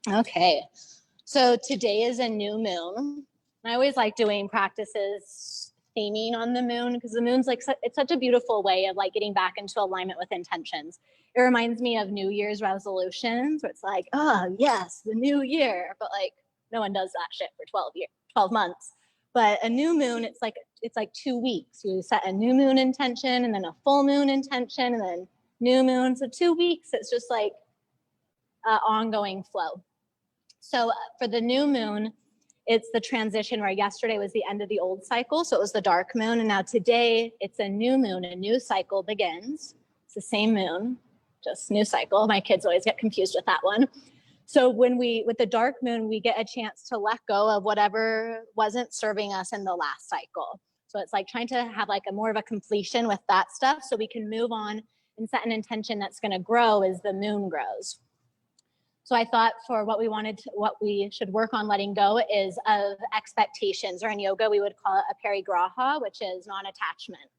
Okay, so today is a new moon. I always like doing practices theming on the moon because the moon's like, it's such a beautiful way of like getting back into alignment with intentions. It reminds me of New Year's resolutions where it's like, oh yes, the new year, but like no one does that shit for 12 months. But a new moon, it's like 2 weeks. You set a new moon intention and then a full moon intention and then new moon. So 2 weeks, it's just like an ongoing flow. So for the new moon, it's the transition where yesterday was the end of the old cycle. So it was the dark moon. And now today it's a new moon, a new cycle begins. It's the same moon, just new cycle. My kids always get confused with that one. So with the dark moon, we get a chance to let go of whatever wasn't serving us in the last cycle. So it's like trying to have like more of a completion with that stuff so we can move on and set an intention that's going to grow as the moon grows. So I thought for what we should work on letting go is of expectations, or in yoga, we would call it a parigraha, which is non-attachment,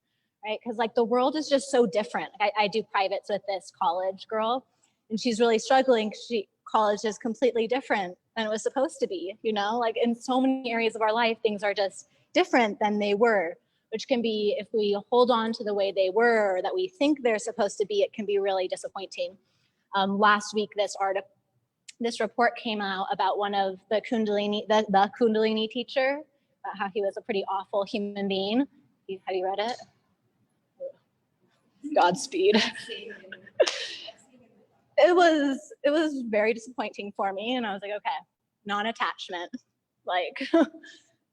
right? Because like the world is just so different. I do privates with this college girl and she's really struggling because college is completely different than it was supposed to be, you know, like in so many areas of our life, things are just different than they were, which can be, if we hold on to the way they were or that we think they're supposed to be, it can be really disappointing. Last week, this report came out about one of the Kundalini teacher, about how he was a pretty awful human being. Have you read it? Godspeed. It was very disappointing for me. And I was like, okay, non-attachment. Like,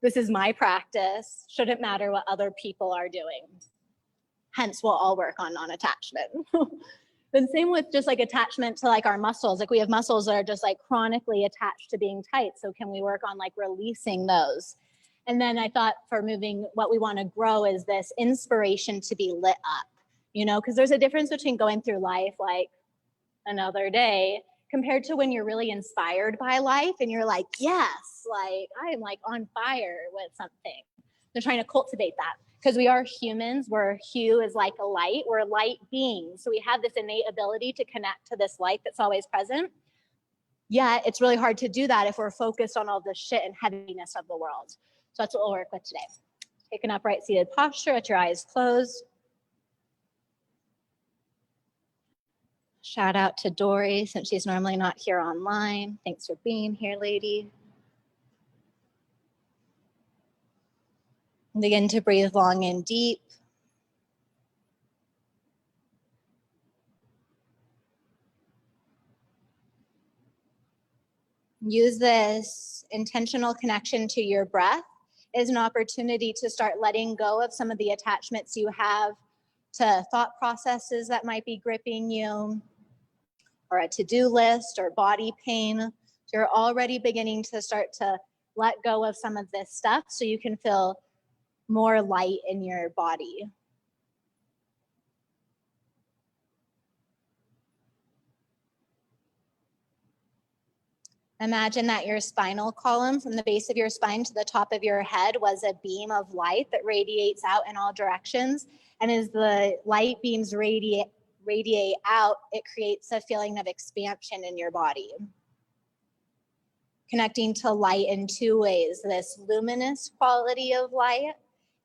this is my practice. Shouldn't matter what other people are doing. Hence, we'll all work on non-attachment. Then same with just like attachment to like our muscles. Like we have muscles that are just like chronically attached to being tight. So can we work on like releasing those? And then I thought for moving, what we want to grow is this inspiration to be lit up, you know, because there's a difference between going through life like another day compared to when you're really inspired by life and you're like, yes, like I'm like on fire with something. They're trying to cultivate that. Because we are humans, where hue is like a light, we're light beings. So we have this innate ability to connect to this light that's always present. Yet it's really hard to do that if we're focused on all the shit and heaviness of the world. So that's what we'll work with today. Take an upright seated posture with your eyes closed. Shout out to Dory, since she's normally not here online. Thanks for being here, lady. Begin to breathe long and deep. Use this intentional connection to your breath as an opportunity to start letting go of some of the attachments you have to thought processes that might be gripping you, or a to-do list or body pain. So you're already beginning to start to let go of some of this stuff so you can feel more light in your body. Imagine that your spinal column from the base of your spine to the top of your head was a beam of light that radiates out in all directions. And as the light beams radiate out, it creates a feeling of expansion in your body. Connecting to light in two ways, this luminous quality of light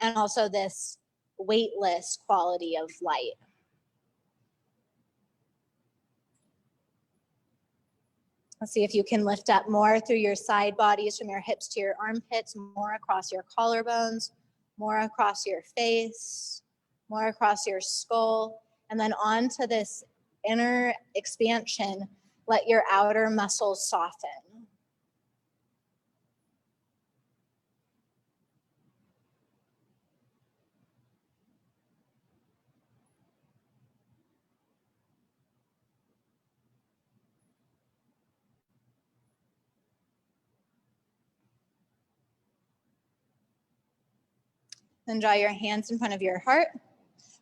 and also this weightless quality of light. Let's see if you can lift up more through your side bodies, from your hips to your armpits, more across your collarbones, more across your face, more across your skull, and then onto this inner expansion, let your outer muscles soften. Then draw your hands in front of your heart.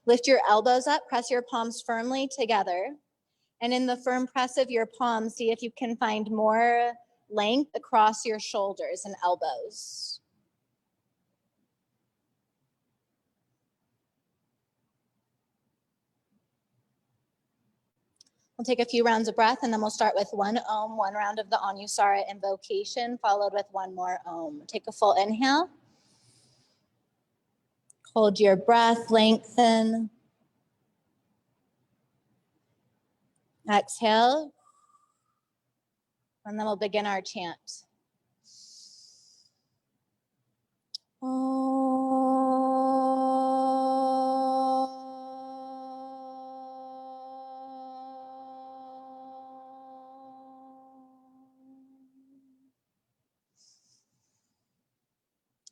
Lift your elbows up, press your palms firmly together. And in the firm press of your palms, see if you can find more length across your shoulders and elbows. We'll take a few rounds of breath, and then we'll start with 1 Om, 1 round of the Anusara invocation, followed with 1 more Om. Take a full inhale. Hold your breath, lengthen. Exhale. And then we'll begin our chant.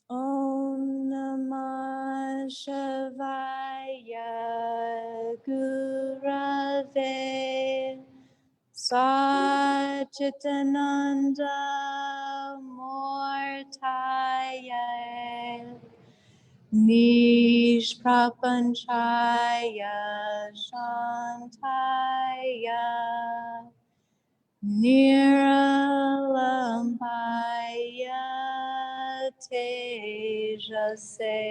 Om Namah Shivaya Gurave Satchitananda Mortaya Nishprapanchaya Shantaya Niralampaya Tejase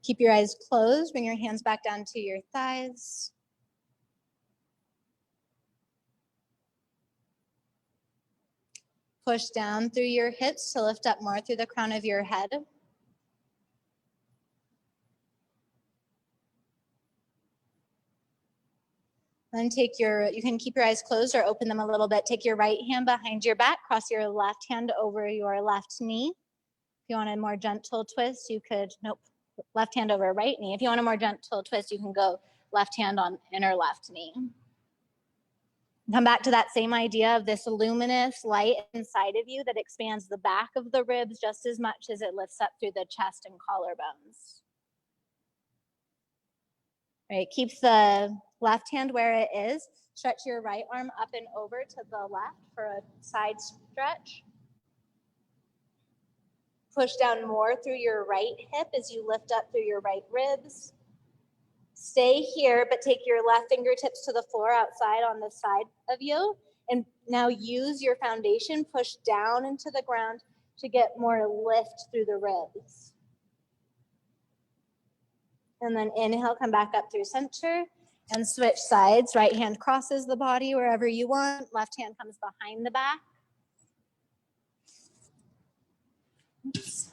Keep your eyes closed. Bring your hands back down to your thighs. Push down through your hips to lift up more through the crown of your head. Then you can keep your eyes closed or open them a little bit. Take your right hand behind your back, cross your left hand over your left knee. If you want a more gentle twist, you could, left hand over right knee. If you want a more gentle twist, you can go left hand on inner left knee. Come back to that same idea of this luminous light inside of you that expands the back of the ribs just as much as it lifts up through the chest and collarbones. Right, keep the left hand where it is. Stretch your right arm up and over to the left for a side stretch. Push down more through your right hip as you lift up through your right ribs. Stay here, but take your left fingertips to the floor outside on the side of you. And now use your foundation, push down into the ground to get more lift through the ribs. And then inhale, come back up through center and switch sides. Right hand crosses the body wherever you want. Left hand comes behind the back. Oops.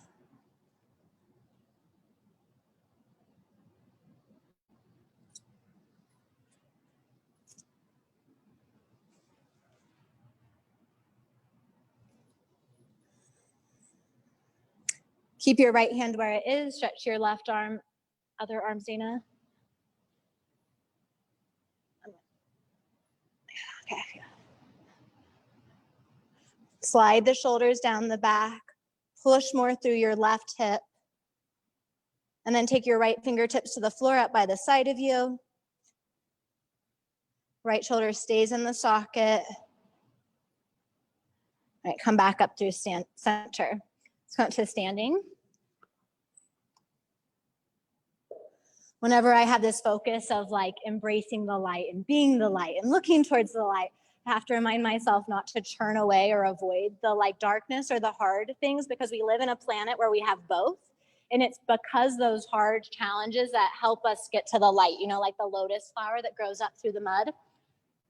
Keep your right hand where it is. Stretch your left arm, other arm, Dana. Okay. Slide the shoulders down the back. Push more through your left hip. And then take your right fingertips to the floor up by the side of you. Right shoulder stays in the socket. All right, come back up through center. Let's come to standing. Whenever I have this focus of like embracing the light and being the light and looking towards the light, I have to remind myself not to turn away or avoid the like darkness or the hard things, because we live in a planet where we have both. And it's because those hard challenges that help us get to the light, you know, like the lotus flower that grows up through the mud.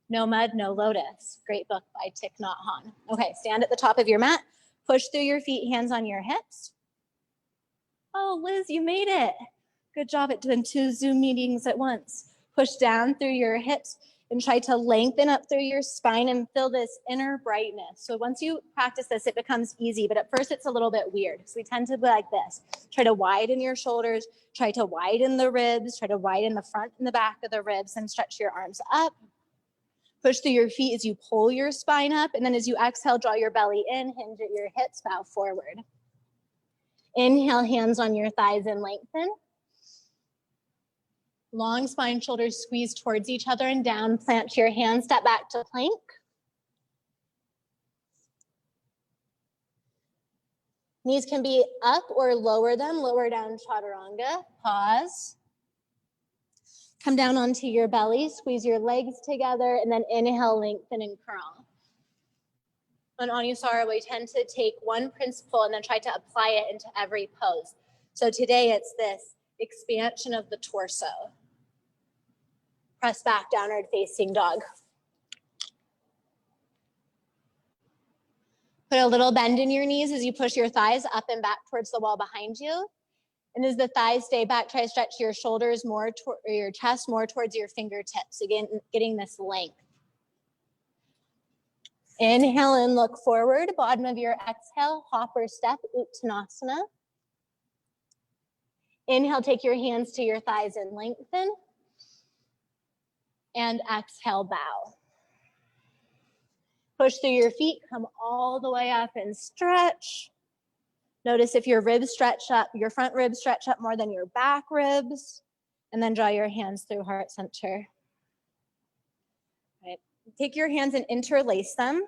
No mud, no lotus. Great book by Thich Nhat Hanh. Okay, stand at the top of your mat. Push through your feet, hands on your hips. Oh, Liz, you made it. Good job at doing 2 Zoom meetings at once. Push down through your hips and try to lengthen up through your spine and feel this inner brightness. So once you practice this, it becomes easy, but at first it's a little bit weird. So we tend to be like this. Try to widen your shoulders, try to widen the ribs, try to widen the front and the back of the ribs, and stretch your arms up. Push through your feet as you pull your spine up, and then as you exhale, draw your belly in, hinge at your hips, bow forward. Inhale, hands on your thighs and lengthen. Long spine, shoulders squeeze towards each other and down. Plant your hands, step back to plank. Knees can be up or lower them. Lower down chaturanga. Pause. Come down onto your belly, squeeze your legs together, and then inhale, lengthen, and curl. On Anusara, we tend to take one principle and then try to apply it into every pose. So today it's this expansion of the torso. Press back, downward facing dog. Put a little bend in your knees as you push your thighs up and back towards the wall behind you. And as the thighs stay back, try to stretch your shoulders more, or your chest more towards your fingertips. Again, getting this length. Inhale and look forward. Bottom of your exhale, hopper step, Uttanasana. Inhale, take your hands to your thighs and lengthen. And exhale, bow. Push through your feet, come all the way up and stretch. Notice if your ribs stretch up, your front ribs stretch up more than your back ribs. And then draw your hands through heart center. Right. Take your hands and interlace them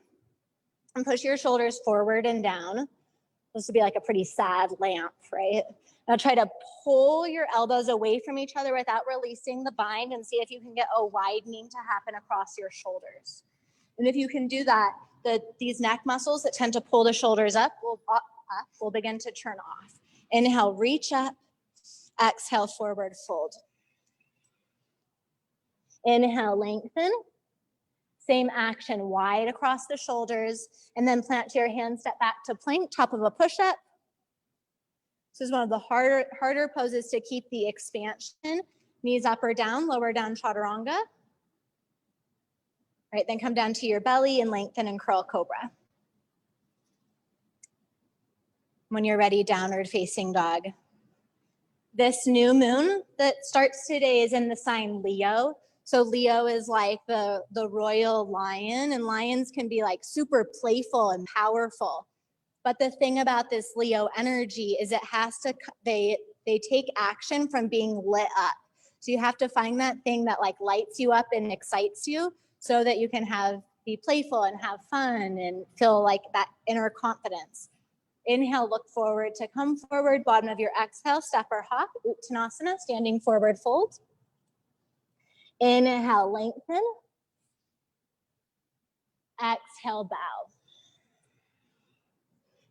and push your shoulders forward and down. This would be like a pretty sad lamp, right? Now try to pull your elbows away from each other without releasing the bind and see if you can get a widening to happen across your shoulders. And if you can do that, these neck muscles that tend to pull the shoulders up will begin to turn off. Inhale, reach up. Exhale, forward fold. Inhale, lengthen. Same action, wide across the shoulders, and then plant your hands, step back to plank, top of a push-up. This is one of the harder poses to keep the expansion. Knees up or down, lower down chaturanga. Right, then come down to your belly and lengthen and curl cobra. When you're ready, downward facing dog. This new moon that starts today is in the sign Leo. So Leo is like the royal lion, and lions can be like super playful and powerful. But the thing about this Leo energy is they take action from being lit up. So you have to find that thing that like lights you up and excites you so that you can be playful and have fun and feel like that inner confidence. Inhale, look forward to come forward. Bottom of your exhale, step or hop, Uttanasana, standing forward fold. Inhale, lengthen. Exhale, bow.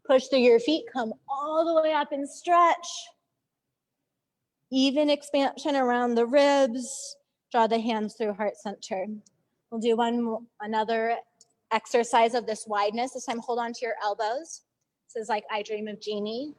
Push through your feet, come all the way up and stretch. Even expansion around the ribs. Draw the hands through heart center. We'll do another exercise of this wideness. This time, hold on to your elbows. This is like I Dream of Jeannie.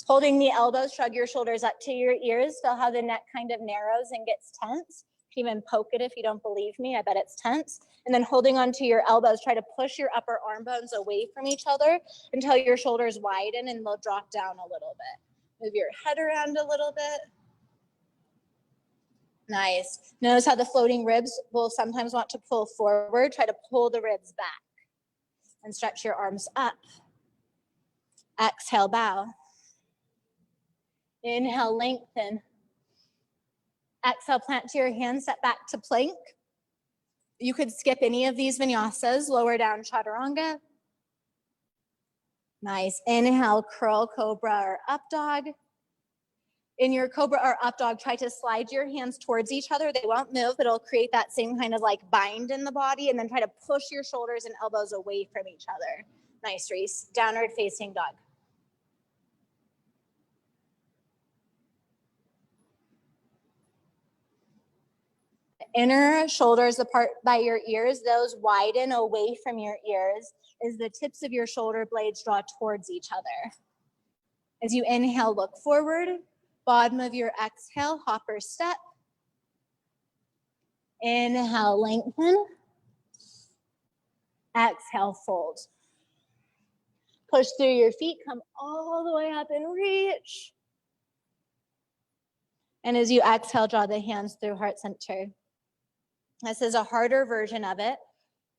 Holding the elbows, shrug your shoulders up to your ears. Feel how the neck kind of narrows and gets tense. You can even poke it if you don't believe me. I bet it's tense. And then holding onto your elbows, try to push your upper arm bones away from each other until your shoulders widen and they'll drop down a little bit. Move your head around a little bit. Nice. Notice how the floating ribs will sometimes want to pull forward. Try to pull the ribs back and stretch your arms up. Exhale, bow. Inhale, lengthen. Exhale, plant to your hands, step back to plank. You could skip any of these vinyasas, lower down chaturanga. Nice. Inhale, curl cobra or up dog. In your cobra or up dog, try to slide your hands towards each other. They won't move, but it'll create that same kind of like bind in the body, and then try to push your shoulders and elbows away from each other. Nice, Reese. Downward facing dog. Inner shoulders apart by your ears, those widen away from your ears as the tips of your shoulder blades draw towards each other. As you inhale, look forward. Bottom of your exhale, hopper step. Inhale, lengthen. Exhale, fold. Push through your feet, come all the way up and reach. And as you exhale, draw the hands through heart center. This is a harder version of it.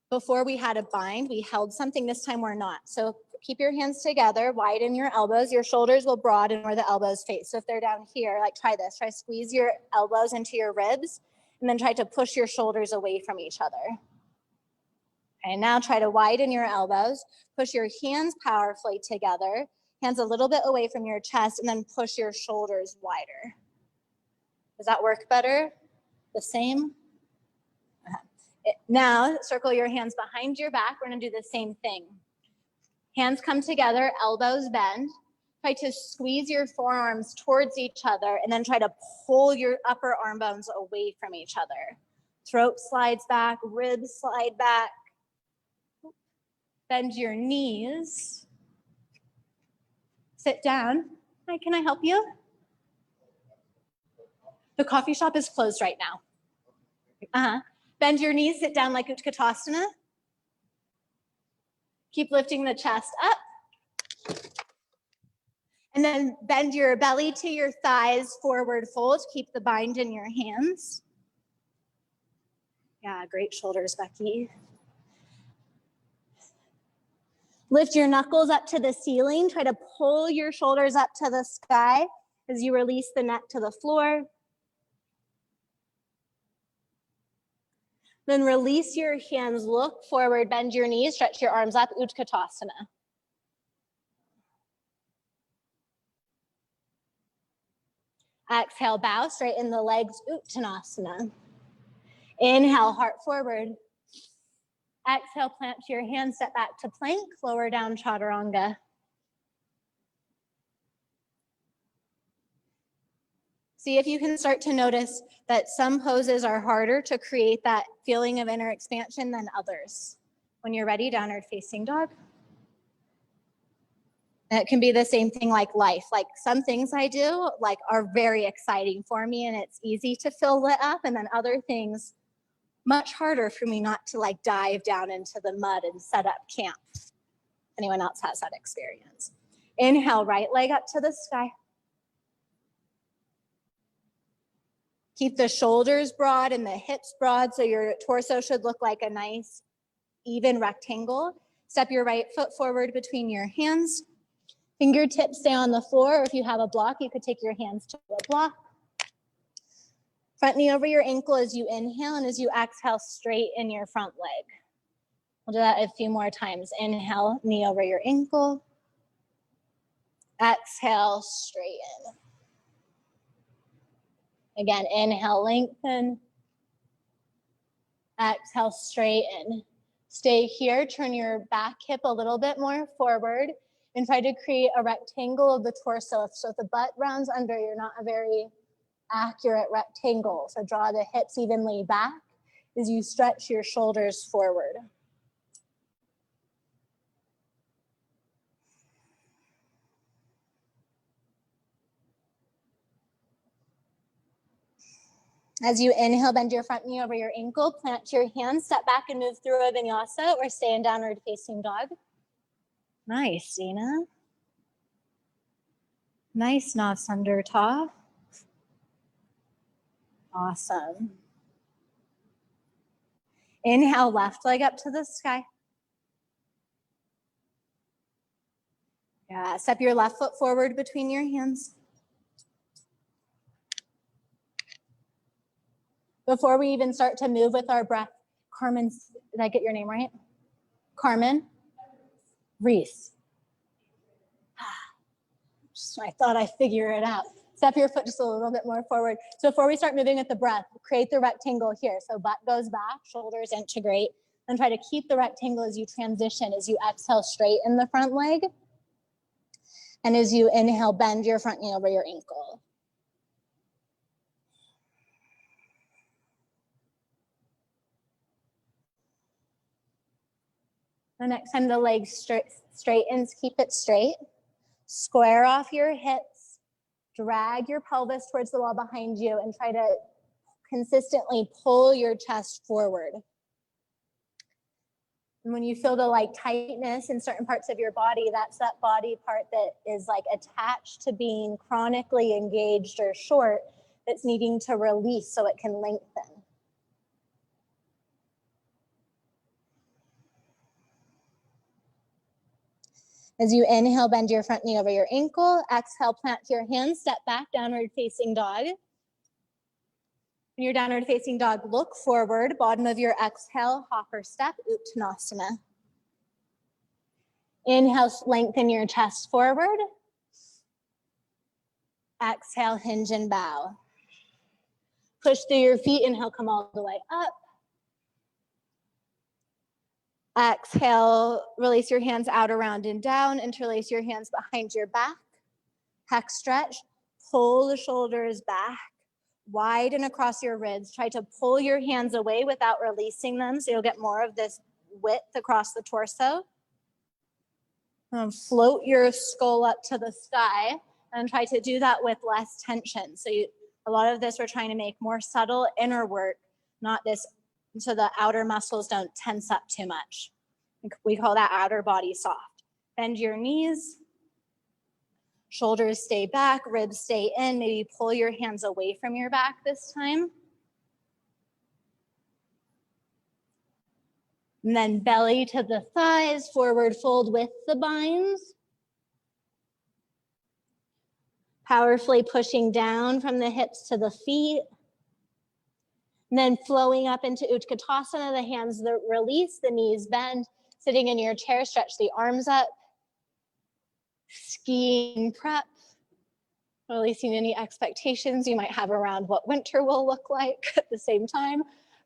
Before we had a bind, we held something. This time we're not. So keep your hands together, widen your elbows. Your shoulders will broaden where the elbows face. So if they're down here, like try this. Try squeeze your elbows into your ribs and then try to push your shoulders away from each other. Okay, now try to widen your elbows. Push your hands powerfully together. Hands a little bit away from your chest and then push your shoulders wider. Does that work better? The same? Now, circle your hands behind your back. We're gonna do the same thing. Hands come together, elbows bend. Try to squeeze your forearms towards each other and then try to pull your upper arm bones away from each other. Throat slides back, ribs slide back. Bend your knees. Sit down. Hi, can I help you? The coffee shop is closed right now. Bend your knees, sit down like Utkatasana. Keep lifting the chest up. And then bend your belly to your thighs, forward fold. Keep the bind in your hands. Yeah, great shoulders, Becky. Lift your knuckles up to the ceiling. Try to pull your shoulders up to the sky as you release the neck to the floor. Then release your hands, look forward, bend your knees, stretch your arms up, Utkatasana. Exhale, bow, straighten the legs, Uttanasana. Inhale, heart forward. Exhale, plant your hands, step back to plank, lower down chaturanga. See if you can start to notice that some poses are harder to create that feeling of inner expansion than others. When you're ready, downward facing dog. And it can be the same thing like life. Like some things I do like are very exciting for me and it's easy to feel lit up, and then other things much harder for me not to like dive down into the mud and set up camp. Anyone else has that experience? Inhale, right leg up to the sky. Keep the shoulders broad and the hips broad, so your torso should look like a nice even rectangle. Step your right foot forward between your hands. Fingertips stay on the floor, or if you have a block, you could take your hands to a block. Front knee over your ankle as you inhale, and as you exhale, straighten your front leg. We'll do that a few more times. Inhale, knee over your ankle. Exhale, straighten. Again, inhale, lengthen. Exhale, straighten. Stay here, turn your back hip a little bit more forward and try to create a rectangle of the torso. So if the butt rounds under, you're not a very accurate rectangle. So draw the hips evenly back as you stretch your shoulders forward. As you inhale, bend your front knee over your ankle, plant your hands, step back and move through a vinyasa or stay in downward facing dog. Nice, Dina. Nice, Navsandurta. Awesome. Inhale, left leg up to the sky. Yeah, step your left foot forward between your hands. Before we even start to move with our breath, Carmen, did I get your name right? Carmen? Reese. I thought I figured it out. Step your foot just a little bit more forward. So before we start moving with the breath, create the rectangle here. So butt goes back, shoulders integrate, and try to keep the rectangle as you transition. As you exhale, straighten the front leg. And as you inhale, bend your front knee over your ankle. The next time the leg straightens, keep it straight. Square off your hips. Drag your pelvis towards the wall behind you and try to consistently pull your chest forward. And when you feel the like tightness in certain parts of your body, that's that body part that is like attached to being chronically engaged or short that's needing to release so it can lengthen. As you inhale, bend your front knee over your ankle. Exhale, plant your hands, step back, downward facing dog. When you're downward facing dog, look forward. Bottom of your exhale, hopper step, Uttanasana. Inhale, lengthen your chest forward. Exhale, hinge and bow. Push through your feet. Inhale, come all the way up. Exhale, release your hands out, around, and down. Interlace your hands behind your back. Hex stretch. Pull the shoulders back. Widen across your ribs. Try to pull your hands away without releasing them, so you'll get more of this width across the torso. Float your skull up to the sky and try to do that with less tension. So a lot of this, we're trying to make more subtle inner work, not this, so the outer muscles don't tense up too much. We call that outer body soft. Bend your knees. Shoulders stay back, ribs stay in. Maybe pull your hands away from your back this time. And then belly to the thighs, forward fold with the binds. Powerfully pushing down from the hips to the feet. And then flowing up into Utkatasana, the hands that release, the knees bend. Sitting in your chair, stretch the arms up. Skiing prep. Releasing any expectations you might have around what winter will look like at the same time.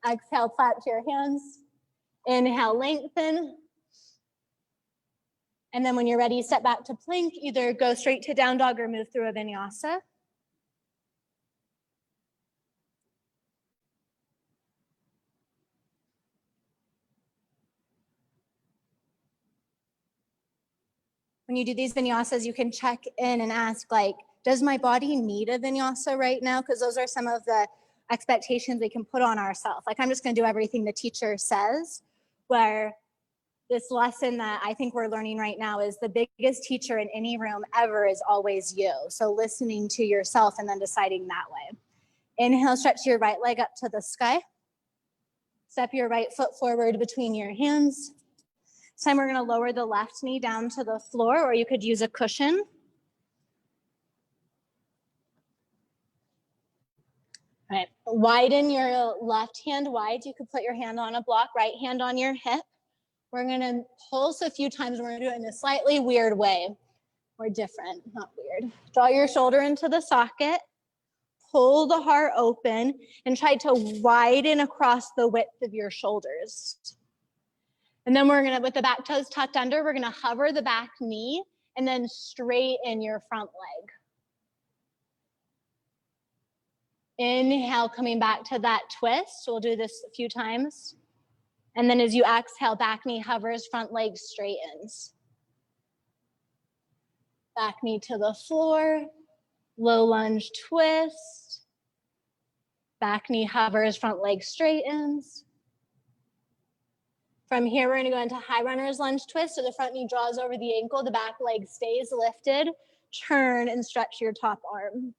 Exhale, clap your hands. Inhale, lengthen. And then when you're ready, step back to plank. Either go straight to down dog or move through a vinyasa. When you do these vinyasas, you can check in and ask, like, does my body need a vinyasa right now? Because those are some of the expectations we can put on ourselves. Like, I'm just going to do everything the teacher says, where this lesson that I think we're learning right now is the biggest teacher in any room ever is always you. So listening to yourself and then deciding that way. Inhale, stretch your right leg up to the sky. Step your right foot forward between your hands. This time we're going to lower the left knee down to the floor, or you could use a cushion. All right, widen your left hand wide. You could put your hand on a block, right hand on your hip. We're gonna pulse a few times. We're gonna do it in a slightly weird way, or different, not weird. Draw your shoulder into the socket, pull the heart open, and try to widen across the width of your shoulders. And then we're gonna, with the back toes tucked under, we're gonna hover the back knee and then straighten your front leg. Inhale, coming back to that twist. We'll do this a few times. And then as you exhale, back knee hovers, front leg straightens. Back knee to the floor, low lunge twist. Back knee hovers, front leg straightens. From here, we're gonna go into high runner's lunge twist. So the front knee draws over the ankle, the back leg stays lifted. Turn and stretch your top arm.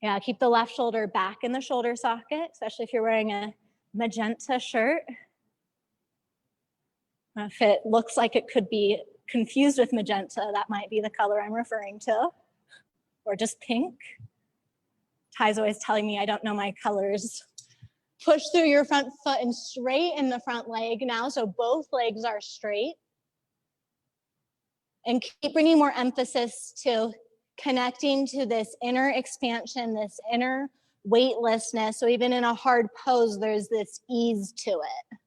Yeah, keep the left shoulder back in the shoulder socket, especially if you're wearing a magenta shirt. If it looks like it could be confused with magenta, that might be the color I'm referring to, or just pink. Ty's always telling me I don't know my colors. Push through your front foot and straighten the front leg now, so both legs are straight. And keep bringing more emphasis to connecting to this inner expansion, this inner weightlessness. So even in a hard pose, there's this ease to it.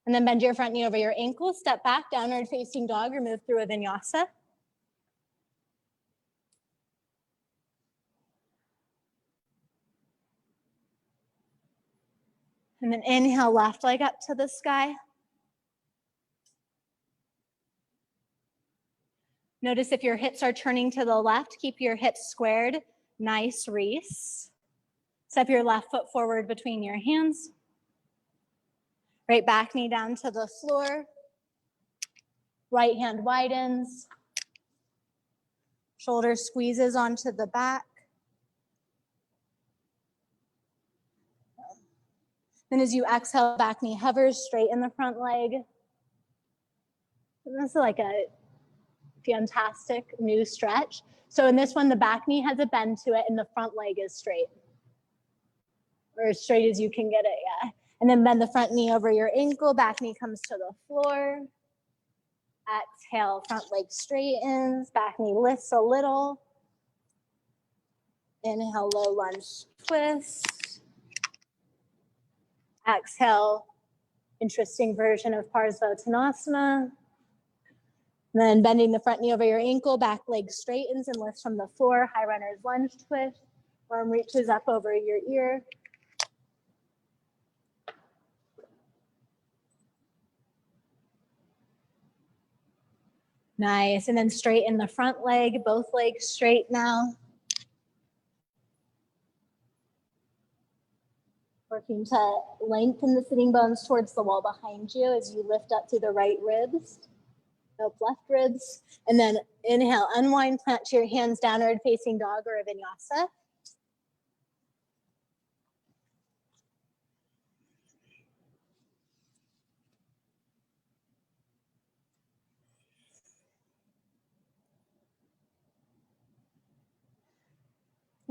And then bend your front knee over your ankle, step back, downward facing dog, or move through a vinyasa. And then inhale, left leg up to the sky. Notice if your hips are turning to the left, keep your hips squared. Nice Reese. Step your left foot forward between your hands. Right back knee down to the floor. Right hand widens. Shoulder squeezes onto the back. Then as you exhale, back knee hovers, straighten the front leg. And this is like a fantastic new stretch. So in this one, the back knee has a bend to it and the front leg is straight. Or as straight as you can get it, yeah. And then bend the front knee over your ankle, back knee comes to the floor. Exhale, front leg straightens, back knee lifts a little. Inhale, low lunge twist. Exhale, interesting version of Parsvottanasana. Then bending the front knee over your ankle, back leg straightens and lifts from the floor. High runner's lunge twist. Arm reaches up over your ear. Nice, and then straighten the front leg, both legs straight now. Working to lengthen the sitting bones towards the wall behind you as you lift up through the right ribs. Up left ribs. And then inhale, unwind, plant your hands downward facing dog or a vinyasa.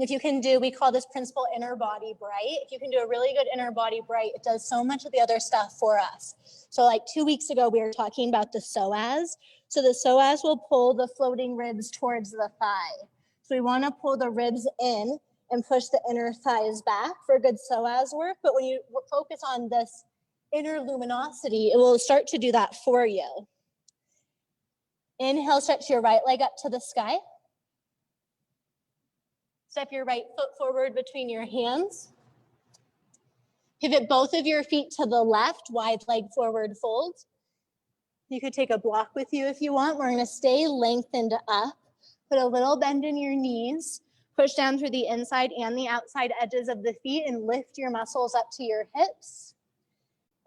If you can do, we call this principle inner body bright. If you can do a really good inner body bright, it does so much of the other stuff for us. So like 2 weeks ago, we were talking about the psoas. So the psoas will pull the floating ribs towards the thigh. So we want to pull the ribs in and push the inner thighs back for good psoas work. But when you focus on this inner luminosity, it will start to do that for you. Inhale, stretch your right leg up to the sky. Step your right foot forward between your hands. Pivot both of your feet to the left, wide leg forward fold. You could take a block with you if you want. We're going to stay lengthened up. Put a little bend in your knees. Push down through the inside and the outside edges of the feet and lift your muscles up to your hips.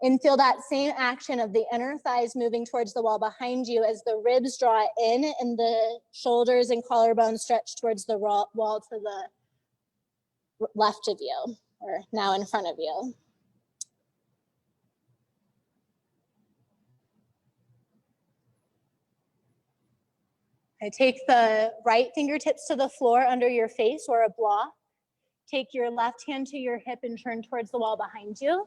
And feel that same action of the inner thighs moving towards the wall behind you as the ribs draw in and the shoulders and collarbones stretch towards the wall to the left of you, or now in front of you. Okay, take the right fingertips to the floor under your face or a block. Take your left hand to your hip and turn towards the wall behind you.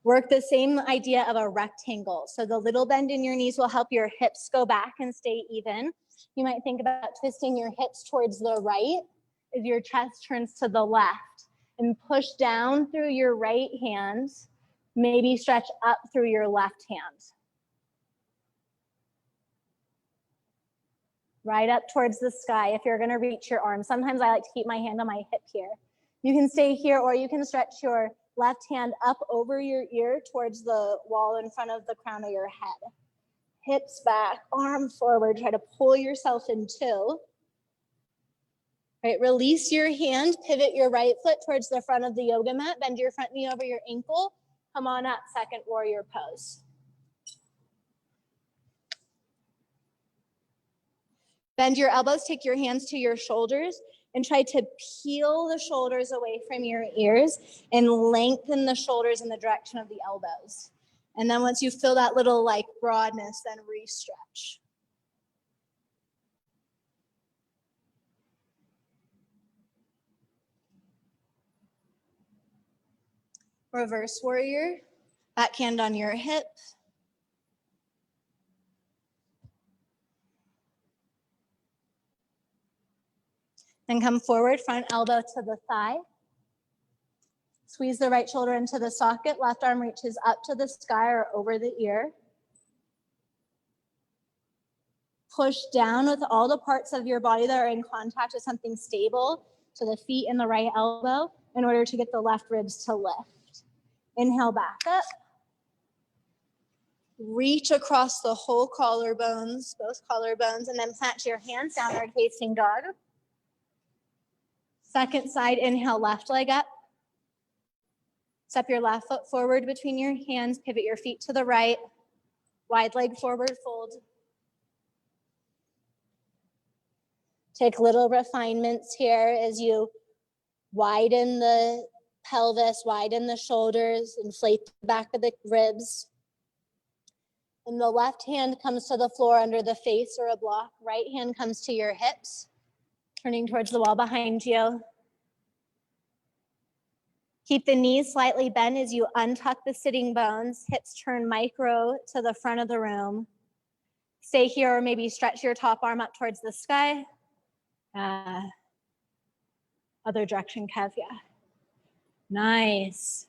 Work the same idea of a rectangle. So the little bend in your knees will help your hips go back and stay even. You might think about twisting your hips towards the right as your chest turns to the left, and push down through your right hand, maybe stretch up through your left hand. Right up towards the sky if you're gonna reach your arm. Sometimes I like to keep my hand on my hip here. You can stay here, or you can stretch your left hand up over your ear towards the wall in front of the crown of your head. Hips back, arm forward, try to pull yourself in two. Right, release your hand, pivot your right foot towards the front of the yoga mat, bend your front knee over your ankle, come on up, second warrior pose. Bend your elbows, take your hands to your shoulders, and try to peel the shoulders away from your ears and lengthen the shoulders in the direction of the elbows. And then once you feel that little like broadness, then re-stretch. Reverse warrior, back hand on your hip. Then come forward, front elbow to the thigh. Squeeze the right shoulder into the socket, left arm reaches up to the sky or over the ear. Push down with all the parts of your body that are in contact with something stable, so the feet and the right elbow, in order to get the left ribs to lift. Inhale, back up. Reach across the whole collarbones, both collarbones, and then plant your hands, downward facing dog. Second side, inhale, left leg up. Step your left foot forward between your hands, pivot your feet to the right, wide leg forward fold. Take little refinements here as you widen the pelvis, widen the shoulders, inflate the back of the ribs. And the left hand comes to the floor under the face or a block. Right hand comes to your hips, turning towards the wall behind you. Keep the knees slightly bent as you untuck the sitting bones. Hips turn micro to the front of the room. Stay here or maybe stretch your top arm up towards the sky. Other direction, Kev, yeah. Nice.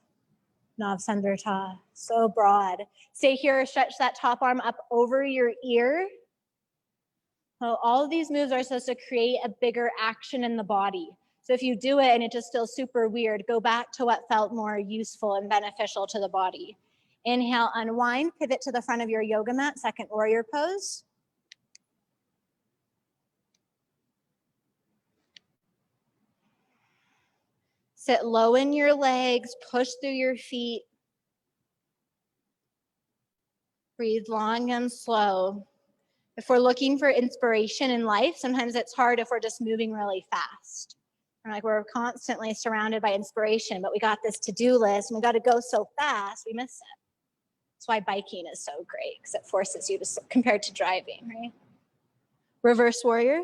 Navsandrita, so broad. Stay here, stretch that top arm up over your ear. So all of these moves are supposed to create a bigger action in the body. So if you do it and it just feels super weird, go back to what felt more useful and beneficial to the body. Inhale, unwind, pivot to the front of your yoga mat, second warrior pose. Sit low in your legs, push through your feet. Breathe long and slow. If we're looking for inspiration in life, sometimes it's hard if we're just moving really fast. We're constantly surrounded by inspiration, but we got this to-do list and we got to go so fast, we miss it. That's why biking is so great, because it forces you to, compared to driving, right? Reverse warrior.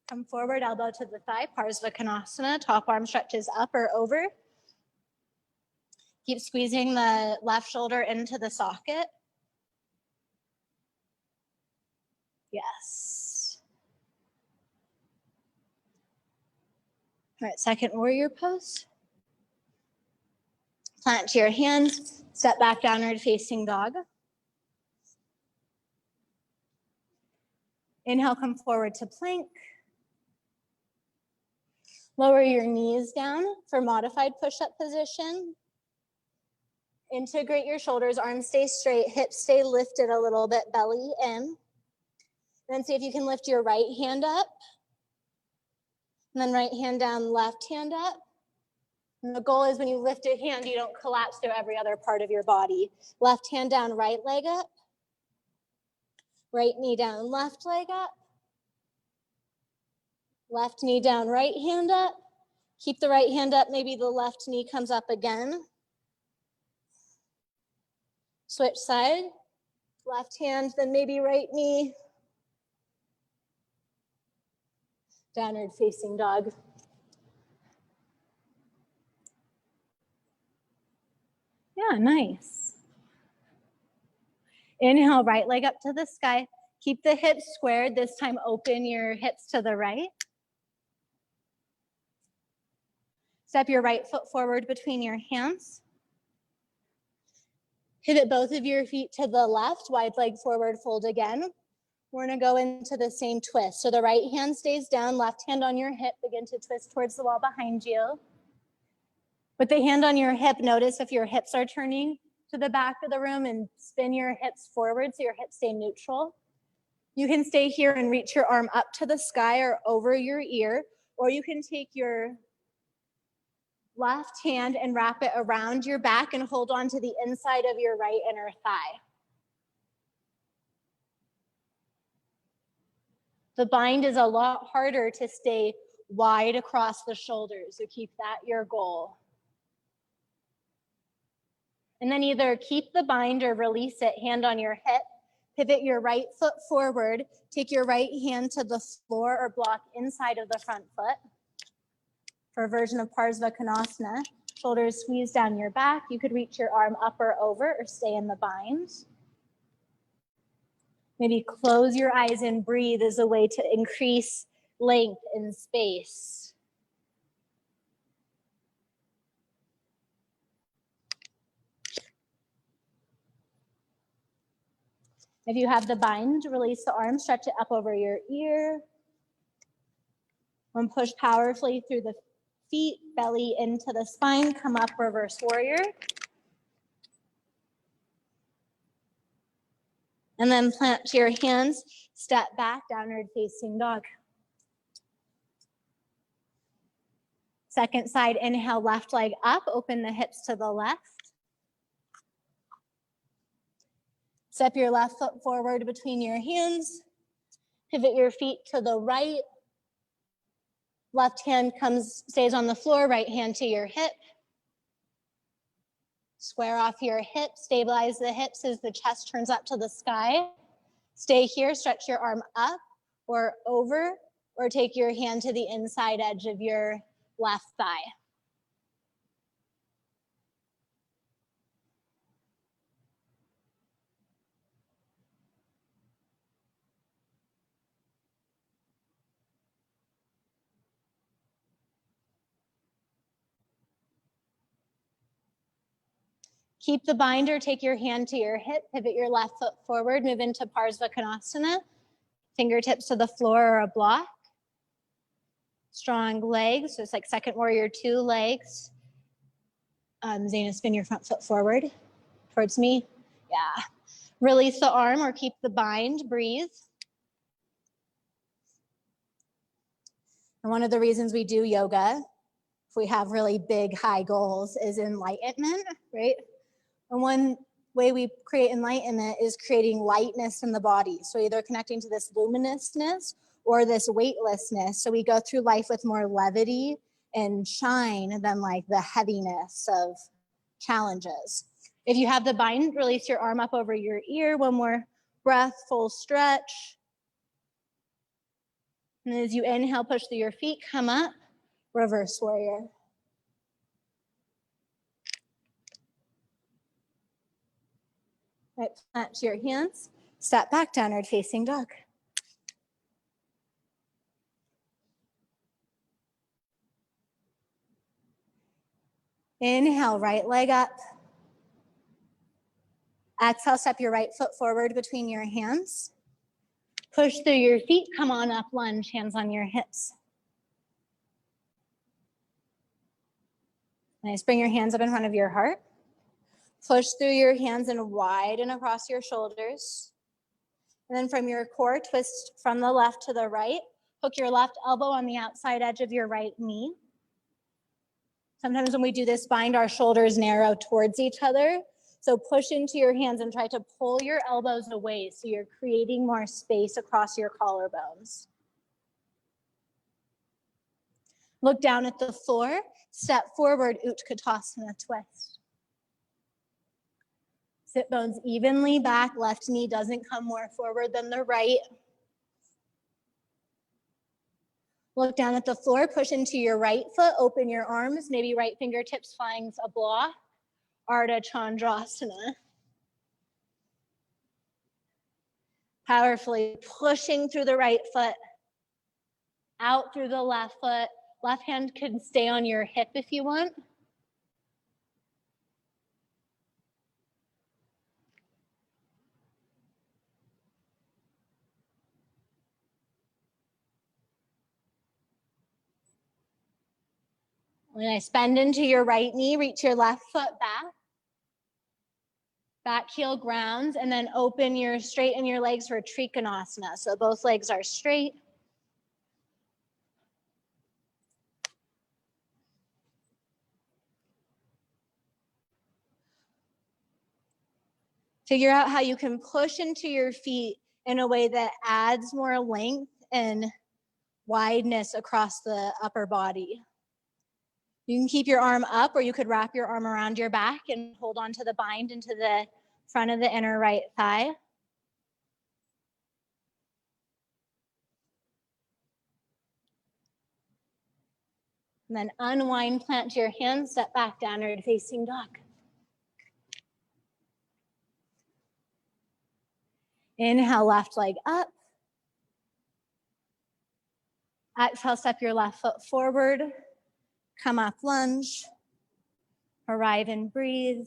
Come forward, elbow to the thigh, Parsvakonasana, top arm stretches up or over. Keep squeezing the left shoulder into the socket. Yes. All right, second warrior pose. Plant to your hands, step back, downward facing dog. Inhale, come forward to plank. Lower your knees down for modified push-up position. Integrate your shoulders, arms stay straight, hips stay lifted a little bit, belly in. Then see if you can lift your right hand up. And then right hand down, left hand up. And the goal is when you lift a hand, you don't collapse through every other part of your body. Left hand down, right leg up. Right knee down, left leg up. Left knee down, right hand up. Keep the right hand up, maybe the left knee comes up again. Switch side, left hand, then maybe right knee. Downward facing dog. Yeah, nice. Inhale, right leg up to the sky. Keep the hips squared. This time open your hips to the right. Step your right foot forward between your hands. Pivot both of your feet to the left, wide leg forward, fold again. We're gonna go into the same twist. So the right hand stays down, left hand on your hip, begin to twist towards the wall behind you. With the hand on your hip, notice if your hips are turning to the back of the room and spin your hips forward so your hips stay neutral. You can stay here and reach your arm up to the sky or over your ear, or you can take your left hand and wrap it around your back and hold on to the inside of your right inner thigh. The bind is a lot harder to stay wide across the shoulders, so keep that your goal. And then either keep the bind or release it, hand on your hip, pivot your right foot forward, take your right hand to the floor or block inside of the front foot. For a version of Parsvakonasana, shoulders squeeze down your back. You could reach your arm up or over or stay in the bind. Maybe close your eyes and breathe as a way to increase length and space. If you have the bind, release the arm, stretch it up over your ear. And push powerfully through the feet, belly into the spine, come up, reverse warrior. And then plant to your hands, step back, downward facing dog. Second side, inhale, left leg up, open the hips to the left. Step your left foot forward between your hands. Pivot your feet to the right. Left hand stays on the floor, right hand to your hip. Square off your hips, stabilize the hips as the chest turns up to the sky. Stay here, stretch your arm up or over, or take your hand to the inside edge of your left thigh. Keep the bind or take your hand to your hip, pivot your left foot forward, move into Parsvakonasana, fingertips to the floor or a block. Strong legs, so it's like second warrior 2 legs. Zaina, spin your front foot forward towards me. Yeah. Release the arm or keep the bind, breathe. And one of the reasons we do yoga, if we have really big, high goals, is enlightenment, right? And one way we create enlightenment is creating lightness in the body. So either connecting to this luminousness or this weightlessness. So we go through life with more levity and shine than like the heaviness of challenges. If you have the bind, release your arm up over your ear. One more breath, full stretch. And as you inhale, push through your feet, come up, reverse warrior. Right, plant your hands, step back, downward facing dog. Inhale, right leg up. Exhale, step your right foot forward between your hands. Push through your feet, come on up, lunge, hands on your hips. Nice, bring your hands up in front of your heart. Push through your hands and widen across your shoulders. And then from your core, twist from the left to the right. Hook your left elbow on the outside edge of your right knee. Sometimes when we do this, bind our shoulders narrow towards each other. So push into your hands and try to pull your elbows away so you're creating more space across your collarbones. Look down at the floor, step forward, Utkatasana twist. Sit bones evenly back, left knee doesn't come more forward than the right. Look down at the floor, push into your right foot, open your arms, maybe right fingertips finds a block, Ardha Chandrasana. Powerfully pushing through the right foot, out through the left foot. Left hand can stay on your hip if you want. Nice, bend into your right knee, reach your left foot back. Back heel grounds, and then straighten your legs for Trikonasana. So both legs are straight. Figure out how you can push into your feet in a way that adds more length and wideness across the upper body. You can keep your arm up, or you could wrap your arm around your back and hold on to the bind into the front of the inner right thigh. And then unwind, plant your hands, step back, downward facing dog. Inhale, left leg up. Exhale, step your left foot forward. Come up, lunge. Arrive and breathe.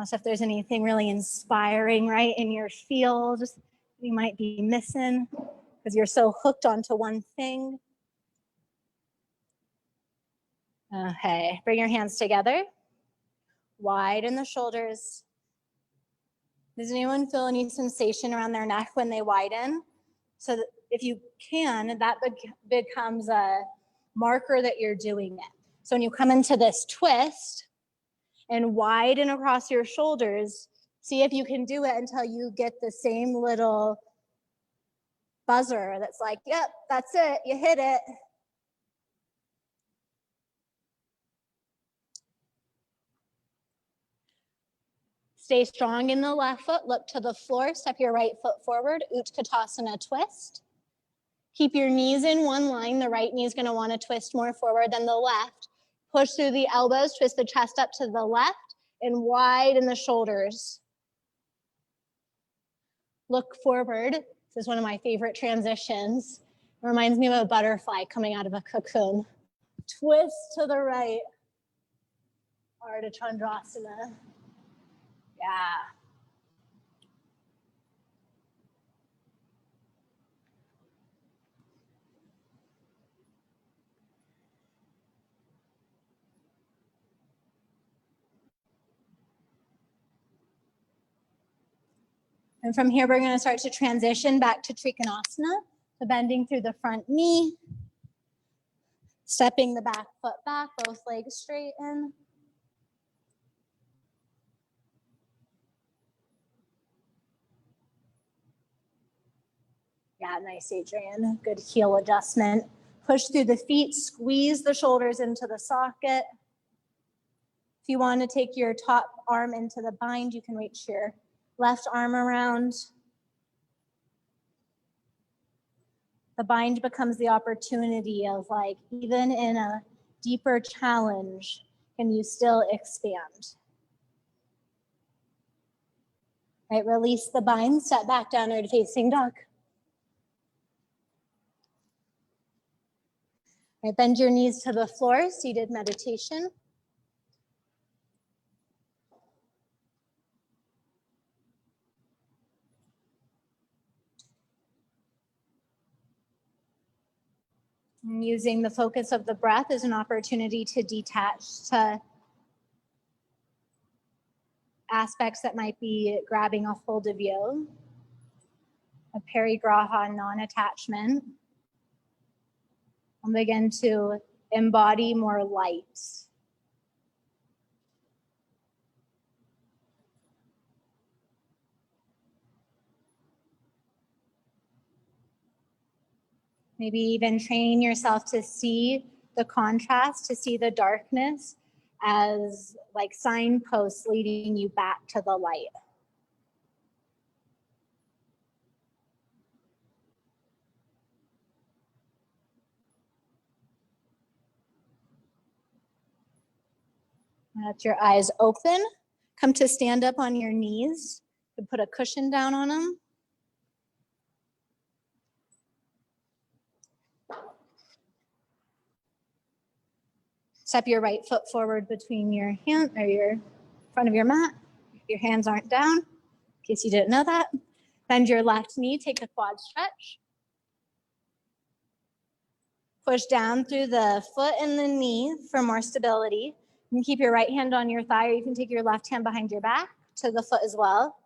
So if there's anything really inspiring, right, in your field, you might be missing because you're so hooked onto one thing. Okay, bring your hands together. Widen the shoulders. Does anyone feel any sensation around their neck when they widen? So that if you can, that becomes a marker that you're doing it. So when you come into this twist and widen across your shoulders, see if you can do it until you get the same little buzzer that's like, yep, that's it, you hit it. Stay strong in the left foot, look to the floor, step your right foot forward, Utkatasana twist. Keep your knees in one line. The right knee is going to want to twist more forward than the left. Push through the elbows, twist the chest up to the left, and widen the shoulders. Look forward. This is one of my favorite transitions. It reminds me of a butterfly coming out of a cocoon. Twist to the right. Ardha Chandrasana. Yeah. And from here, we're going to start to transition back to Trikonasana. So bending through the front knee, stepping the back foot back, both legs straight in. Yeah, nice, Adrian. Good heel adjustment. Push through the feet, squeeze the shoulders into the socket. If you want to take your top arm into the bind, you can reach your left arm around. The bind becomes the opportunity of, like, even in a deeper challenge, can you still expand? Right, release the bind, step back, downward facing dog. Right, bend your knees to the floor, seated meditation. And using the focus of the breath as an opportunity to detach to aspects that might be grabbing a hold of you. A parigraha, non-attachment. And begin to embody more light. Maybe even training yourself to see the contrast, to see the darkness as like signposts leading you back to the light. Let your eyes open. Come to stand up on your knees. You put a cushion down on them. Step your right foot forward between your hand or your front of your mat. Your hands aren't down, in case you didn't know that. Bend your left knee, take a quad stretch. Push down through the foot and the knee for more stability. You can keep your right hand on your thigh, or you can take your left hand behind your back to the foot as well.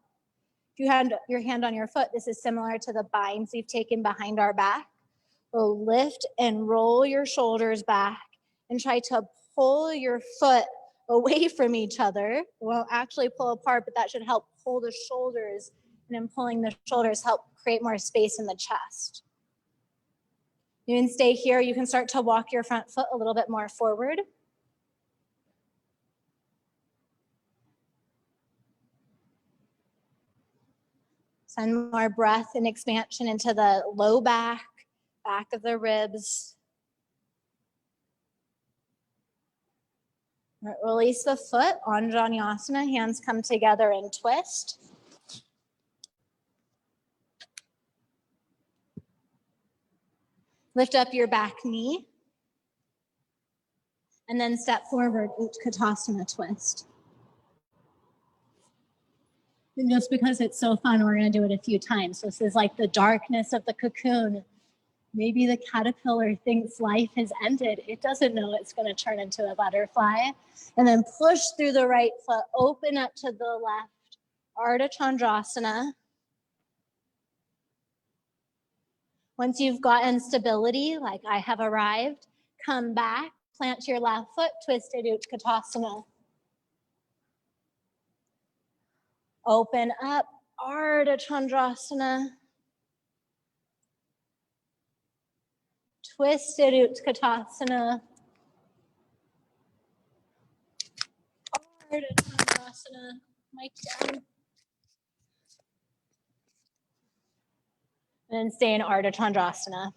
If you have your hand on your foot, this is similar to the binds we've taken behind our back. We'll lift and roll your shoulders back and try to pull your foot away from each other. It won't actually pull apart, but that should help pull the shoulders. And in pulling the shoulders, help create more space in the chest. You can stay here. You can start to walk your front foot a little bit more forward. Send more breath and expansion into the low back of the ribs. Release the foot, Anjaneyasana, hands come together and twist. Lift up your back knee. And then step forward, Utkatasana twist. And just because it's so fun, we're gonna do it a few times. So this is like the darkness of the cocoon. Maybe the caterpillar thinks life has ended. It doesn't know it's gonna turn into a butterfly. And then push through the right foot, open up to the left, Ardha Chandrasana. Once you've gotten stability, like I have arrived, come back, plant your left foot, twisted Utkatasana. Open up, Ardha Chandrasana. Twisted Utkatasana. Ardha Chandrasana. Mic down. And then stay in Ardha Chandrasana.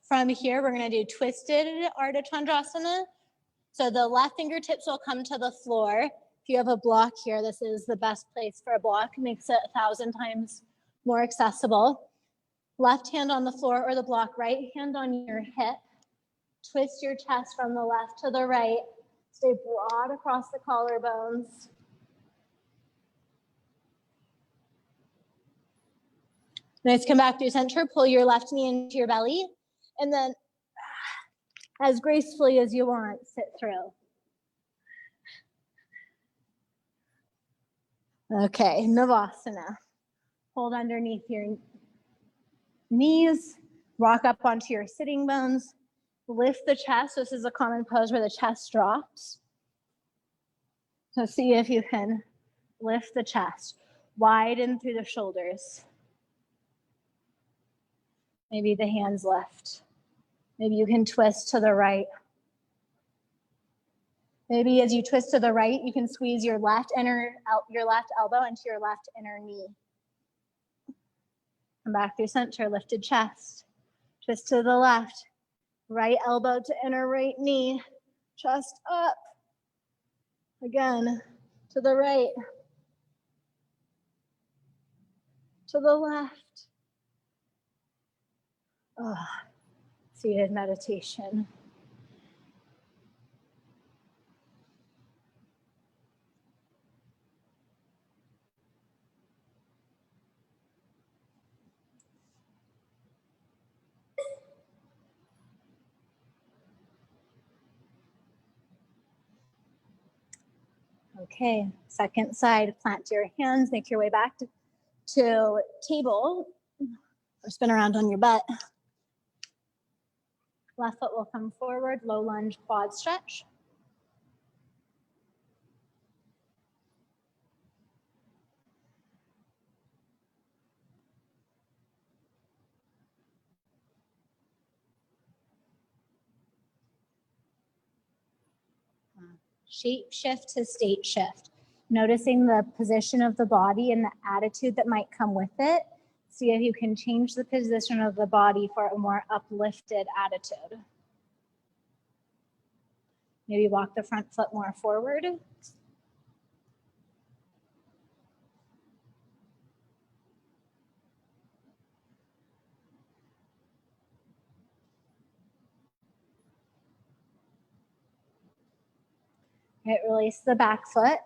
From here, we're going to do twisted Ardha Chandrasana. So the left fingertips will come to the floor. If you have a block here, this is the best place for a block. It makes it 1,000 times more accessible. Left hand on the floor or the block, right hand on your hip. Twist your chest from the left to the right. Stay broad across the collarbones. Nice, come back through center. Pull your left knee into your belly. And then as gracefully as you want, sit through. Okay, Navasana. Hold underneath your knees. Rock up onto your sitting bones. Lift the chest. This is a common pose where the chest drops. So see if you can lift the chest. Widen through the shoulders. Maybe the hands lift. Maybe you can twist to the right. Maybe as you twist to the right, you can squeeze your left elbow into your left inner knee. Come back through center, lifted chest. Twist to the left. Right elbow to inner right knee. Chest up. Again, to the right. To the left. Oh, seated meditation. Okay, second side, plant your hands, make your way back to table, or spin around on your butt. Left foot will come forward, low lunge, quad stretch. Shape shift to state shift. Noticing the position of the body and the attitude that might come with it. See if you can change the position of the body for a more uplifted attitude. Maybe walk the front foot more forward. Right, release the back foot.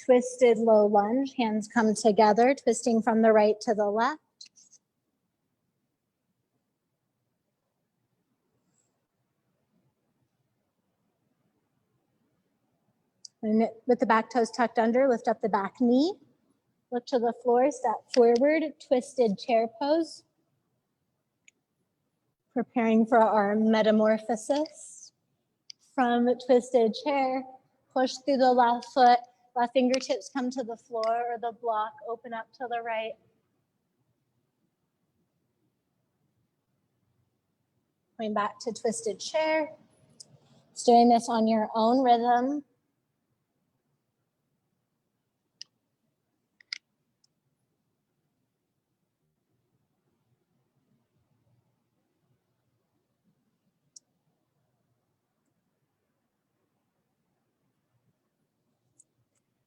Twisted low lunge, hands come together, twisting from the right to the left. And with the back toes tucked under, lift up the back knee. Look to the floor, step forward, twisted chair pose. Preparing for our metamorphosis. From twisted chair, push through the left foot, left fingertips come to the floor or the block, open up to the right. Going back to twisted chair. Just doing this on your own rhythm.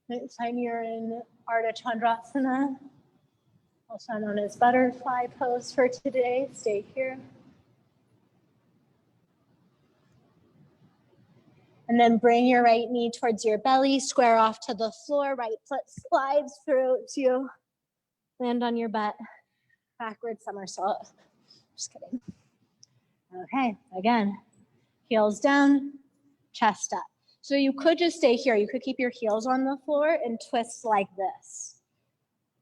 Next time you're in Ardha Chandrasana, also known as butterfly pose for today. Stay here. And then bring your right knee towards your belly, square off to the floor, right foot slides through to land on your butt, backward somersault. Just kidding. Okay, again, heels down, chest up. So you could just stay here. You could keep your heels on the floor and twist like this.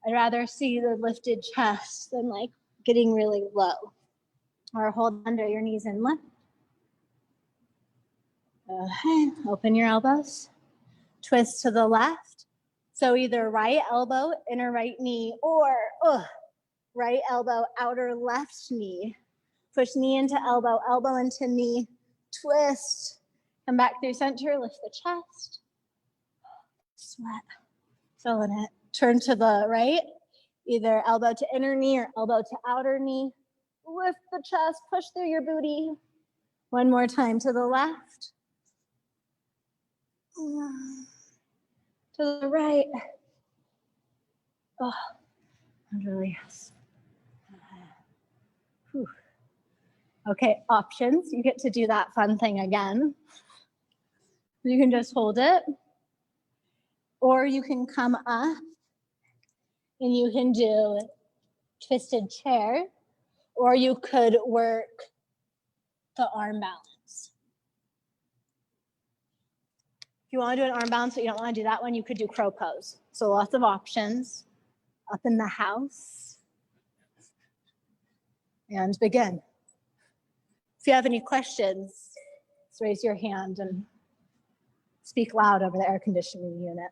I'd rather see the lifted chest than like getting really low. Or hold under your knees and lift. Okay, open your elbows. Twist to the left. So either right elbow, inner right knee, or right elbow, outer left knee. Push knee into elbow, elbow into knee. Twist. Come back through center, lift the chest. Sweat, feeling it. Turn to the right, either elbow to inner knee or elbow to outer knee. Lift the chest, push through your booty. One more time to the left. To the right. Oh, and release. Okay, options. You get to do that fun thing again. You can just hold it, or you can come up and you can do twisted chair, or you could work the arm balance. If you want to do an arm balance, but you don't want to do that one, you could do crow pose. So lots of options up in the house. And begin. If you have any questions, just raise your hand and speak loud over the air conditioning unit.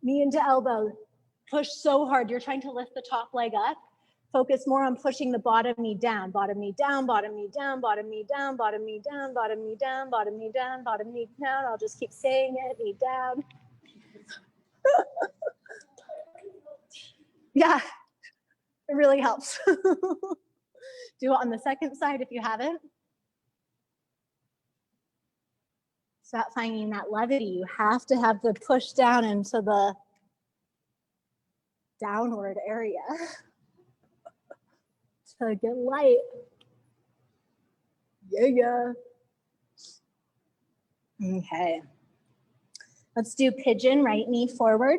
Knee into elbow. Push so hard. You're trying to lift the top leg up. Focus more on pushing the bottom knee down. Bottom knee down, bottom knee down, bottom knee down, bottom knee down, bottom knee down, bottom knee down, bottom knee down. I'll just keep saying it, knee down. Yeah, it really helps. Do it on the second side if you haven't. It's about finding that levity. You have to have the push down into the downward area to get light. Yeah. Okay. Let's do pigeon, right knee forward.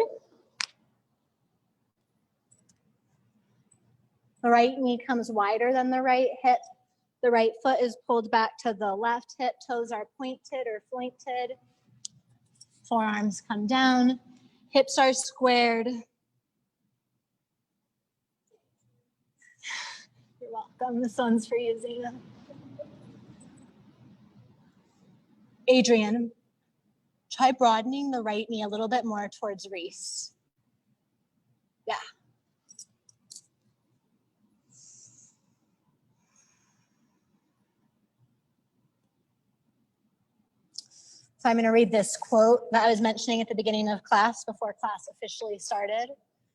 The right knee comes wider than the right hip. The right foot is pulled back to the left hip. Toes are pointed or flointed. Forearms come down. Hips are squared. You're welcome. This one's for you, Zena. Adrian, try broadening the right knee a little bit more towards Reese. Yeah. So I'm going to read this quote that I was mentioning at the beginning of class before class officially started.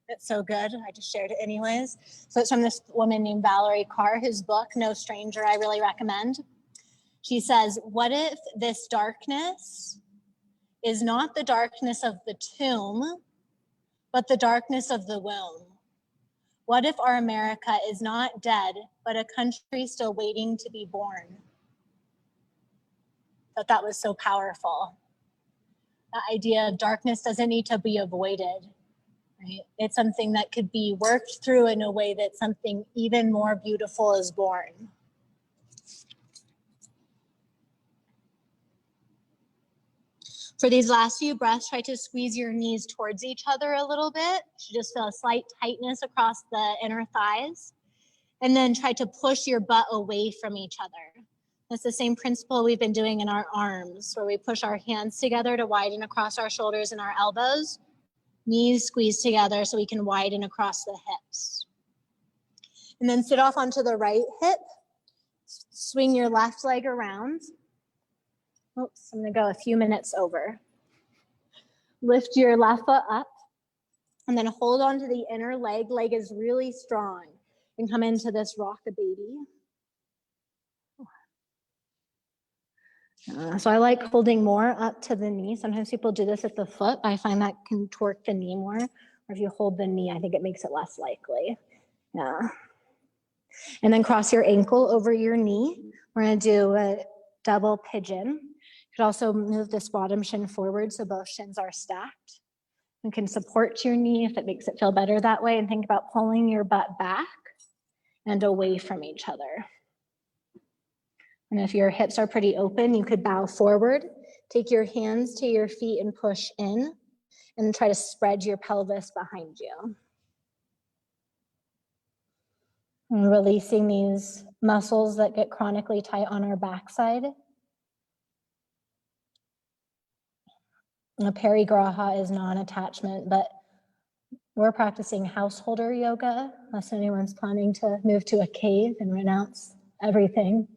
It's so good. I just shared it anyways. So it's from this woman named Valerie Carr, whose book, No Stranger, I really recommend. She says, what if this darkness is not the darkness of the tomb, but the darkness of the womb? What if our America is not dead, but a country still waiting to be born? That was so powerful. The idea of darkness doesn't need to be avoided, right? It's something that could be worked through in a way that something even more beautiful is born. For these last few breaths, try to squeeze your knees towards each other a little bit. You should just feel a slight tightness across the inner thighs. And then try to push your butt away from each other. That's the same principle we've been doing in our arms, where we push our hands together to widen across our shoulders and our elbows. Knees squeeze together so we can widen across the hips. And then sit off onto the right hip. Swing your left leg around. Oops, I'm going to go a few minutes over. Lift your left foot up and then hold on to the inner leg. Leg is really strong. And come into this rock-a-baby. So I like holding more up to the knee. Sometimes people do this at the foot. I find that can torque the knee more. Or if you hold the knee, I think it makes it less likely. Yeah. And then cross your ankle over your knee. We're going to do a double pigeon. You could also move this bottom shin forward so both shins are stacked. You can support your knee if it makes it feel better that way, and think about pulling your butt back and away from each other. And if your hips are pretty open, you could bow forward, take your hands to your feet and push in, and try to spread your pelvis behind you. And releasing these muscles that get chronically tight on our backside. And a parigraha is non-attachment, but we're practicing householder yoga, unless anyone's planning to move to a cave and renounce everything.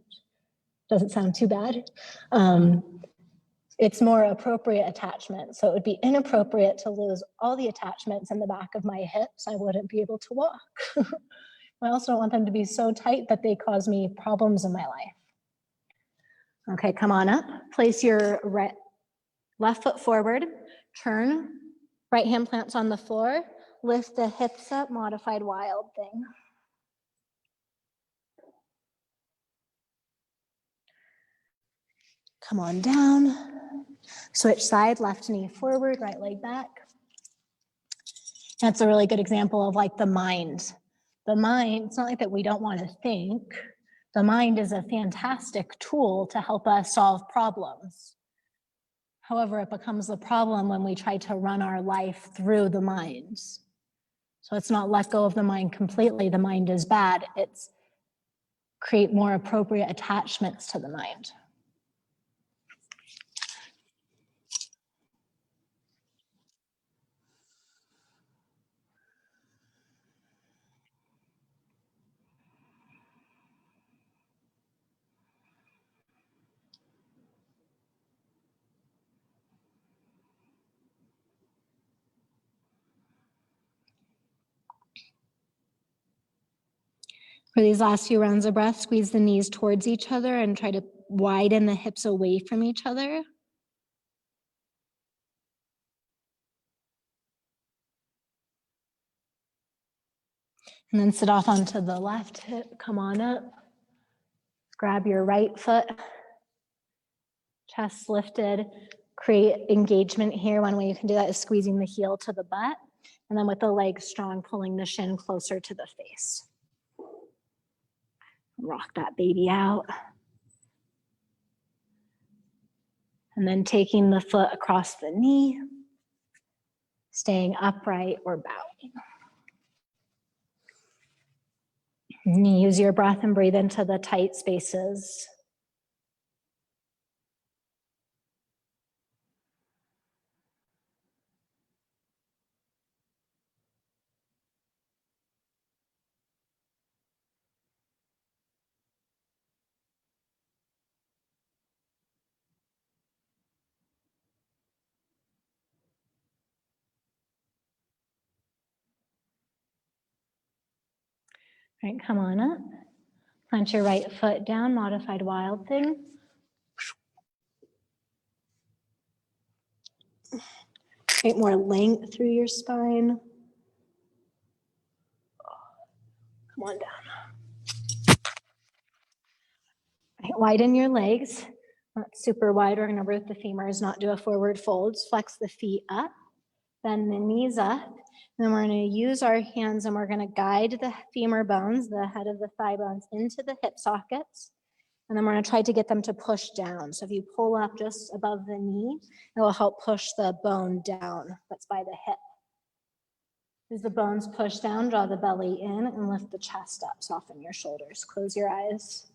Doesn't sound too bad. It's more appropriate attachment. So it would be inappropriate to lose all the attachments in the back of my hips. I wouldn't be able to walk. I also don't want them to be so tight that they cause me problems in my life. Okay, come on up. Place your left foot forward, turn, right hand plants on the floor, lift the hips up, modified wild thing. Come on down. Switch side, left knee forward, right leg back. That's a really good example of like the mind. The mind, it's not like that we don't want to think. The mind is a fantastic tool to help us solve problems. However, it becomes a problem when we try to run our life through the mind. So it's not let go of the mind completely. The mind is bad. It's create more appropriate attachments to the mind. For these last few rounds of breath, squeeze the knees towards each other and try to widen the hips away from each other. And then sit off onto the left hip, come on up. Grab your right foot, chest lifted, create engagement here. One way you can do that is squeezing the heel to the butt, and then with the legs strong, pulling the shin closer to the face. Rock that baby out. And then taking the foot across the knee, staying upright or bowing. And you use your breath and breathe into the tight spaces. All right, come on up. Plant your right foot down, modified wild thing. Create more length through your spine. Come on down. Right, widen your legs. Not super wide. We're going to root the femurs, not do a forward fold. Flex the feet up. Bend the knees up. And then we're going to use our hands and we're going to guide the femur bones, the head of the thigh bones, into the hip sockets. And then we're going to try to get them to push down. So if you pull up just above the knee, it will help push the bone down that's by the hip. As the bones push down, draw the belly in and lift the chest up. Soften your shoulders. Close your eyes.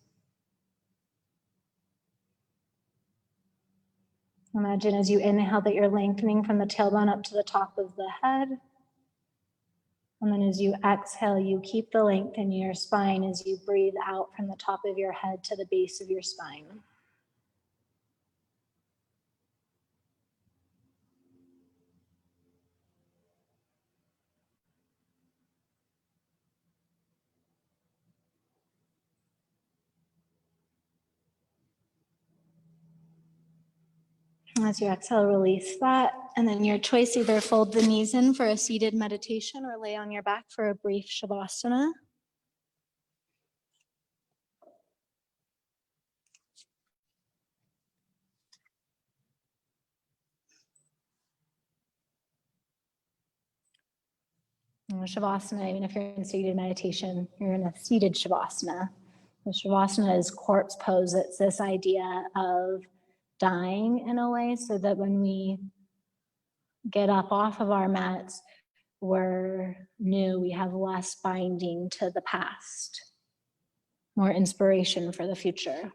Imagine as you inhale that you're lengthening from the tailbone up to the top of the head. And then as you exhale, you keep the length in your spine as you breathe out from the top of your head to the base of your spine. As you exhale, release that. And then your choice, either fold the knees in for a seated meditation or lay on your back for a brief Shavasana. And Shavasana, even if you're in seated meditation, you're in a seated Shavasana. The Shavasana is corpse pose. It's this idea of dying in a way so that when we get up off of our mats, we're new, we have less binding to the past, more inspiration for the future.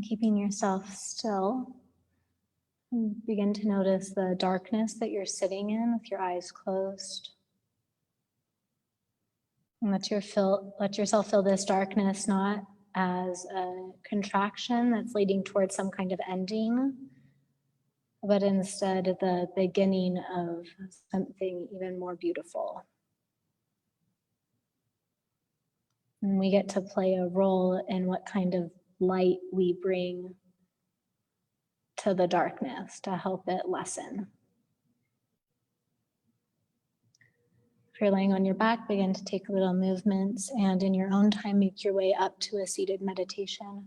Keeping yourself still. Begin to notice the darkness that you're sitting in with your eyes closed. And let yourself feel this darkness not as a contraction that's leading towards some kind of ending, but instead the beginning of something even more beautiful. And we get to play a role in what kind of light we bring to the darkness to help it lessen. If you're laying on your back, begin to take little movements, and in your own time, make your way up to a seated meditation.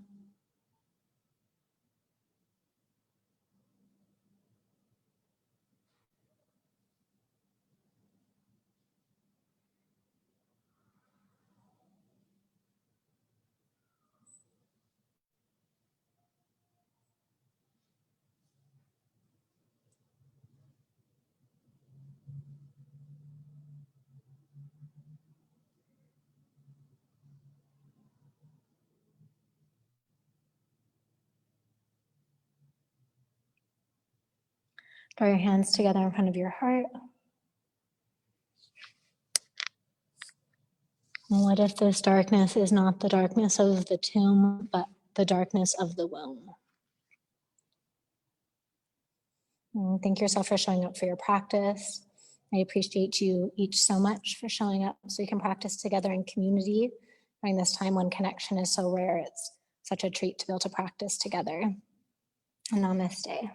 Draw your hands together in front of your heart. And what if this darkness is not the darkness of the tomb, but the darkness of the womb? And thank yourself for showing up for your practice. I appreciate you each so much for showing up so we can practice together in community during this time when connection is so rare. It's such a treat to be able to practice together. And namaste.